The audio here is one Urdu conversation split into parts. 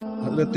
حضرت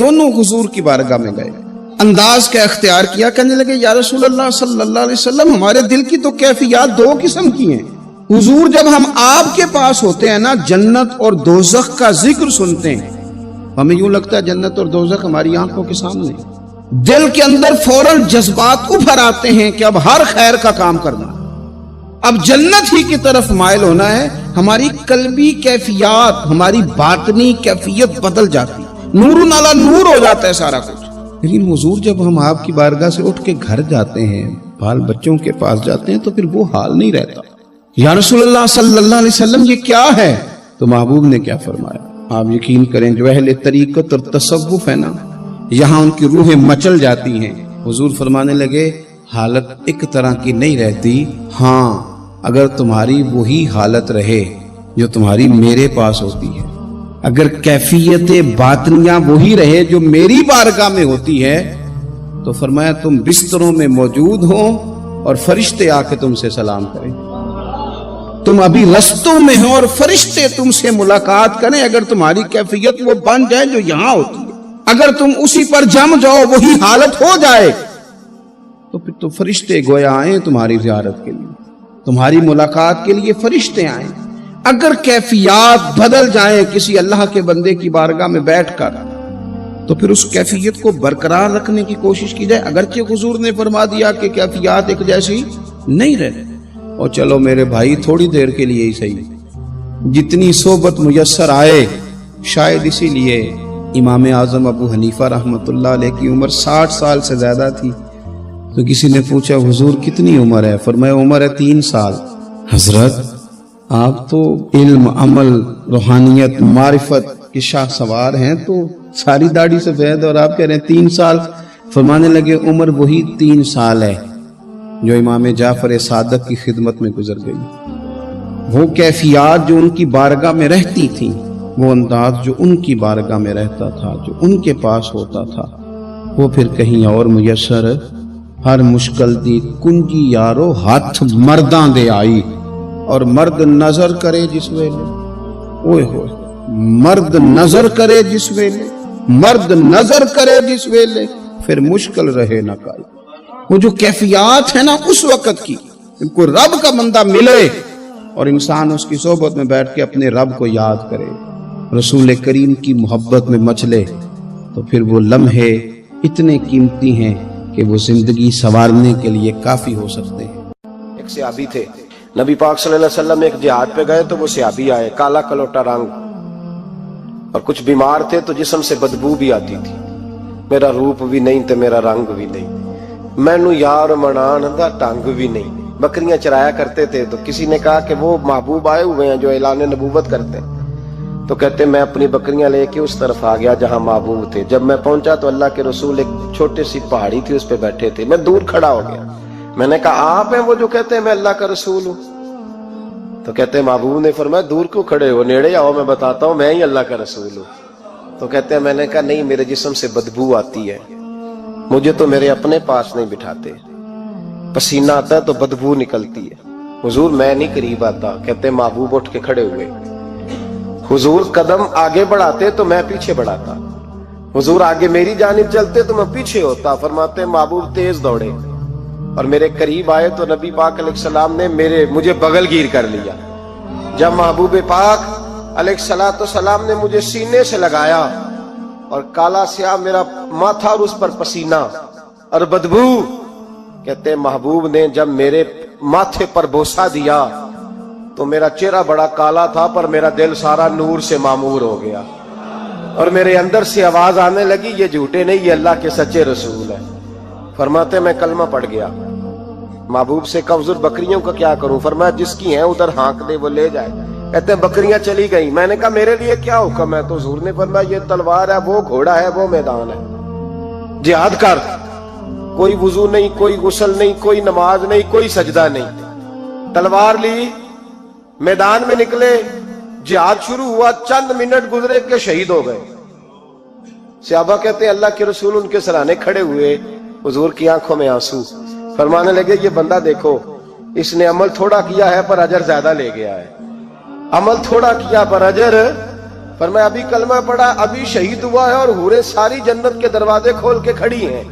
دونوں حضور کی بارگاہ میں گئے، انداز کا اختیار کیا، کہنے لگے یا رسول اللہ صلی اللہ علیہ وسلم، ہمارے دل کی تو کیفیات دو قسم کی ہیں۔ حضور جب ہم آپ کے پاس ہوتے ہیں نا، جنت اور دوزخ کا ذکر سنتے ہیں، ہمیں یوں لگتا ہے جنت اور دوزخ ہماری آنکھوں کے سامنے، دل کے اندر فوراً جذبات ابھر آتے ہیں کہ اب ہر خیر کا کام کرنا، اب جنت ہی کی طرف مائل ہونا ہے۔ ہماری قلبی کیفیات، ہماری باطنی کیفیت بدل جاتی، نور نالا نور ہو جاتا ہے سارا کچھ۔ لیکن حضور جب ہم آپ کی بارگاہ سے اٹھ کے گھر جاتے ہیں، بال بچوں کے پاس جاتے ہیں، تو پھر وہ حال نہیں رہتا۔ یا رسول اللہ صلی اللہ علیہ وسلم یہ کیا ہے؟ تو محبوب نے کیا فرمایا؟ آپ یقین کریں جو اہل طریقت اور تصوف ہے نا، یہاں ان کی روحیں مچل جاتی ہیں۔ حضور فرمانے لگے حالت ایک طرح کی نہیں رہتی، ہاں اگر تمہاری وہی حالت رہے جو تمہاری میرے پاس ہوتی ہے، اگر کیفیت باطنیہ وہی رہے جو میری بارگاہ میں ہوتی ہے، تو فرمایا تم بستروں میں موجود ہو اور فرشتے آ کے تم سے سلام کریں، تم ابھی رستوں میں ہو اور فرشتے تم سے ملاقات کریں، اگر تمہاری کیفیت وہ بن جائے جو یہاں ہوتی ہے، اگر تم اسی پر جم جاؤ، وہی حالت ہو جائے، تو پھر تو فرشتے گویا آئیں تمہاری زیارت کے لیے، تمہاری ملاقات کے لیے فرشتے آئیں۔ اگر کیفیات بدل جائیں کسی اللہ کے بندے کی بارگاہ میں بیٹھ کر، تو پھر اس کیفیت کو برقرار رکھنے کی کوشش کی جائے، اگرچہ حضور نے فرما دیا کہ کیفیات ایک جیسی نہیں رہتی۔ اور چلو میرے بھائی تھوڑی دیر کے لیے ہی صحیح، جتنی صحبت میسر آئے، شاید اسی لیے امام اعظم ابو حنیفہ رحمۃ اللہ علیہ کی عمر 60 سال سے زیادہ تھی، تو کسی نے پوچھا حضور کتنی عمر ہے؟ فرمایا عمر ہے 3 سال۔ حضرت آپ تو علم، عمل، روحانیت، معرفت کے شاہ سوار ہیں، تو ساری داڑھی سفید اور آپ کہہ رہے ہیں 3 سال۔ فرمانے لگے عمر وہی 3 سال ہے جو امام جعفر صادق کی خدمت میں گزر گئی۔ وہ کیفیات جو ان کی بارگاہ میں رہتی تھیں، وہ انداز جو ان کی بارگاہ میں رہتا تھا، جو ان کے پاس ہوتا تھا، وہ پھر کہیں اور میسر ہر مشکل دی کنجی یارو ہاتھ مرداں دے آئی، اور مرد نظر کرے جس ویلے، اوئے ہوئے مرد نظر کرے جس ویلے، مرد نظر کرے جس ویلے، پھر مشکل رہے نہ کائی۔ وہ جو کیفیات ہے نا اس وقت کی، کوئی رب کا بندہ ملے اور انسان اس کی صحبت میں بیٹھ کے اپنے رب کو یاد کرے، رسول کریم کی محبت میں مچلے، تو پھر وہ لمحے اتنے قیمتی ہیں کہ وہ زندگی سنوارنے کے لیے کافی ہو سکتے ہیں۔ ایک صحابی تھے، نبی پاک صلی اللہ علیہ وسلم ایک جہاد پہ گئے تو وہ صحابی آئے، کالا کلوٹا رنگ، اور کچھ بیمار تھے تو جسم سے بدبو بھی آتی تھی، میرا روپ بھی نہیں تو میرا رنگ بھی نہیں، مینو یار منان دا ٹنگ بھی نہیں۔ بکریاں چرایا کرتے تھے، تو کسی نے کہا کہ وہ محبوب آئے ہوئے ہیں جو اعلان نبوت کرتے ہیں، تو کہتے میں اپنی بکریاں لے کے اس طرف آ گیا جہاں محبوب تھے۔ جب میں پہنچا تو اللہ کے رسول ایک چھوٹے سی پہاڑی تھی اس پہ بیٹھے تھے، میں دور کھڑا ہو گیا، میں نے کہا آپ ہیں وہ جو کہتے ہیں میں اللہ کا رسول ہوں؟ تو کہتے ہیں محبوب نے فرمایا دور کیوں کھڑے ہو، نیڑے آؤ میں بتاتا ہوں میں ہی اللہ کا رسول ہوں۔ تو کہتے ہیں میں نے کہا نہیں، میرے جسم سے بدبو آتی ہے، مجھے تو میرے اپنے پاس نہیں بٹھاتے، پسینہ آتا ہے تو بدبو نکلتی ہے، حضور میں نہیں قریب آتا۔ کہتے ہیں محبوب اٹھ کے کھڑے ہوئے، حضور قدم آگے بڑھاتے تو میں پیچھے بڑھاتا، حضور آگے میری جانب چلتے تو میں پیچھے ہوتا۔ فرماتے محبوب تیز دوڑے اور میرے قریب آئے تو نبی پاک علیہ السلام نے مجھے بغل گیر کر لیا۔ جب محبوب پاک علیہ السلام نے مجھے سینے سے لگایا اور کالا سیاہ میرا ماتھا اور اس پر پسینہ اور بدبو، کہتے محبوب نے جب میرے ماتھے پر بوسہ دیا تو میرا چہرہ بڑا کالا تھا پر میرا دل سارا نور سے معمور ہو گیا، اور میرے اندر سے آواز آنے لگی یہ جھوٹے نہیں، یہ اللہ کے سچے رسول ہیں۔ فرماتے میں کلمہ پڑھ گیا۔ محبوب سے کہا حضور بکریوں کا کیا کروں؟ فرمایا جس کی ہیں ادھر ہانک دے وہ لے جائے۔ کہتے ہیں بکریاں چلی گئیں، میں نے کہا میرے لیے کیا حکم ہے؟ تو حضور نے فرمایا یہ تلوار ہے، وہ گھوڑا ہے، وہ میدان ہے، جہاد کر۔ کوئی وضو نہیں، کوئی غسل نہیں، کوئی نماز نہیں، کوئی سجدہ نہیں، تلوار لی، میدان میں نکلے، جہاد شروع ہوا، چند منٹ گزرے کہ شہید ہو گئے۔ صحابہ کہتے ہیں اللہ کے رسول ان کے سرانے کھڑے ہوئے، حضور کی آنکھوں میں آنسو، فرمانے لگے یہ بندہ دیکھو اس نے عمل تھوڑا کیا ہے پر اجر زیادہ لے گیا ہے، عمل تھوڑا کیا پر اجر پر میں ابھی کلمہ پڑھا، ابھی شہید ہوا ہے اور حوریں ساری جنت کے دروازے کھول کے کھڑی ہیں،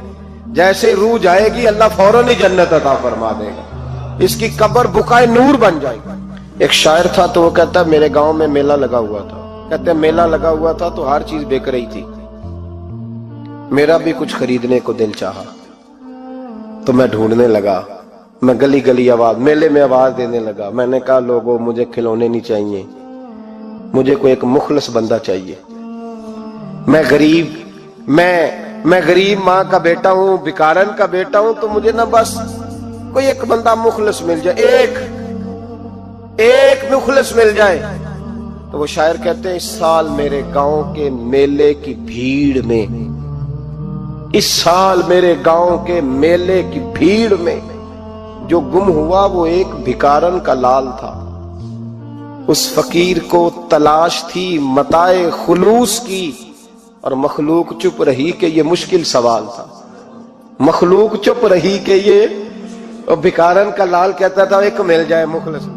جیسے روح جائے گی اللہ فوراً ہی جنت عطا فرما دے گا، اس کی قبر بقائے نور بن جائے گی۔ ایک شاعر تھا تو وہ کہتا ہے میرے گاؤں میں میلہ لگا ہوا تھا، کہتے ہیں میلہ لگا ہوا تھا تو ہر چیز بک رہی تھی، میرا بھی کچھ خریدنے کو دل چاہا تو میں ڈھونڈنے لگا، میں گلی گلی آواز، میلے میں آواز دینے لگا، میں نے کہا لوگوں مجھے کھلونے نہیں چاہیے، مجھے کوئی ایک مخلص بندہ چاہیے، میں غریب ماں کا بیٹا ہوں، بکارن کا بیٹا ہوں، تو مجھے نہ بس کوئی ایک بندہ مخلص مل جائے، ایک مخلص مل جائے۔ تو وہ شاعر کہتے ہیں اس سال میرے گاؤں کے میلے کی بھیڑ میں، اس سال میرے گاؤں کے میلے کی بھیڑ میں جو گم ہوا وہ ایک بھکارن کا لال تھا، اس فقیر کو تلاش تھی متاع خلوص کی، اور مخلوق چپ رہی کہ یہ مشکل سوال تھا، مخلوق چپ رہی کہ یہ، اور بھکارن کا لال کہتا تھا ایک مل جائے مخلص۔